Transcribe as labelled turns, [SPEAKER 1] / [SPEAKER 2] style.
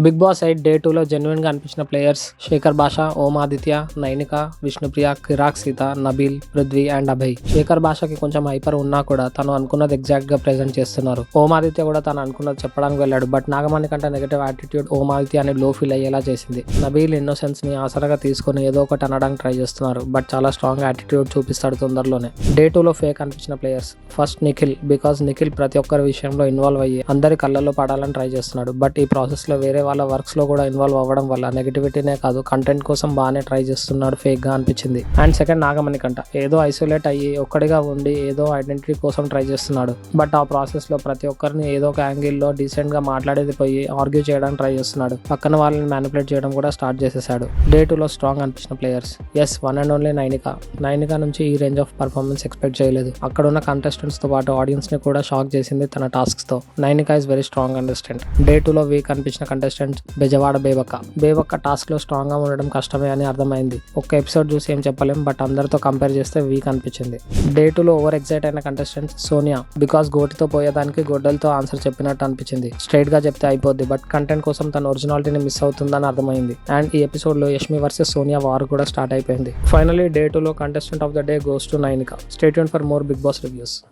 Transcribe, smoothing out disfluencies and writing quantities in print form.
[SPEAKER 1] Big boss 8 day 2లో genuine గా అనిపించిన ప్లేయర్స్ శేఖర్ భాష, ఓం ఆదిత్య, నైనిక, విష్ణుప్రియ, కిరాక్ సీత, నబీల్, పృథ్వీ అండ్ అభయ్. శేఖర్ భాషకి కొంచెం హైపర్ ఉన్నా కూడా తను అనుకున్నది ఎగ్జాక్ట్ గా ప్రెజెంట్ చేస్తున్నారు. ఓం ఆదిత్య కూడా తను అనుకున్నది చెప్పడానికి వెళ్ళాడు. బట్ నాగమణి కంటే నెగటివ్ యాటిట్యూడ్ ఓం ఆదిత్య అని లో ఫీల్ అయ్యేలా చేసింది. నబీల్ ఇన్నోసెన్స్ ని ఆసరగా తీసుకుని ఏదో ఒకటి అనడానికి ట్రై చేస్తున్నారు. బట్ చాలా స్ట్రాంగ్ యాటిట్యూడ్ చూపిస్తాడు తొందరలోనే. డే 2లో ఫేక్ అనిపించిన players first Nikhil. Because Nikhil ప్రతి ఒక్కరి విషయంలో ఇన్వాల్వ్ అయ్యి అందరి కళ్ళల్లో పడాలని ట్రై చేస్తున్నాడు. బట్ ఈ ప్రాసెస్ లో వేరే వాళ్ళ వర్క్స్ లో కూడా ఇన్వాల్వ్ అవ్వడం వల్ల నెగటివిటీనే కాదు కంటెంట్ కోసం బాగానే ట్రై చేస్తున్నాడు. ఫేక్ గా అనిపించింది. అండ్ సెకండ్ నాగమణి కంట ఏదో ఐసోలేట్ అయ్యి ఒక్కడిగా ఉండి ఏదో ఐడెంటిటీ కోసం ట్రై చేస్తున్నాడు. బట్ ఆ ప్రాసెస్ లో ప్రతి ఒక్కరిని ఏదో ఒక యాంగిల్ లో డీసెంట్ గా మాట్లాడేది పోయి ఆర్గ్యూ చేయడానికి ట్రై చేస్తున్నాడు. పక్కన వాళ్ళని మ్యానిపులేట్ చేయడం కూడా స్టార్ట్ చేసేసాడు. డే 2లో స్ట్రాంగ్ అనిపించిన players is one and only Nainika. Nainika నుంచి ఈ రేంజ్ ఆఫ్ పర్ఫార్మెన్స్ ఎక్స్పెక్ట్ చేయలేదు. అక్కడ ఉన్న కంటెస్టెంట్స్ తో పాటు ఆడియన్స్ ని కూడా షాక్ చేసింది తన టాస్క్స్ తో. Nainika is very strong contestant. Day 2లో వీక్ అనిపించిన కంటెస్టెంట్స్ బెజవాడ బేబక్క టాస్క్ లో స్ట్రాంగ్ గా ఉండడం కష్టమే అని అర్థమైంది. ఒక్క ఎపిసోడ్ చూసి ఏం చెప్పలేం. బట్ అందరితో కంపేర్ చేస్తే వీక్ అనిపించింది. డే 2లో ఓవర్ ఎక్సైట్ అయిన కంటెస్టెంట్స్ సోనియా. బికాస్ గోటితో పోయేదానికి గొడ్డలతో ఆన్సర్ చెప్పినట్టు అనిపించింది. స్ట్రైట్ గా చెప్తే అయిపోద్ది. బట్ కంటెంట్ కోసం తన ఒరిజినాలిటీని మిస్ అవుతుందని అర్థమైంది. అండ్ ఈ ఎపిసోడ్ లో యష్మి వర్సెస్ సోనియా వార్ కూడా స్టార్ట్ అయిపోయింది. ఫైనలీ డే 2లో contestant of the day goes to Nainika. Stay tuned for more Bigg Boss reviews.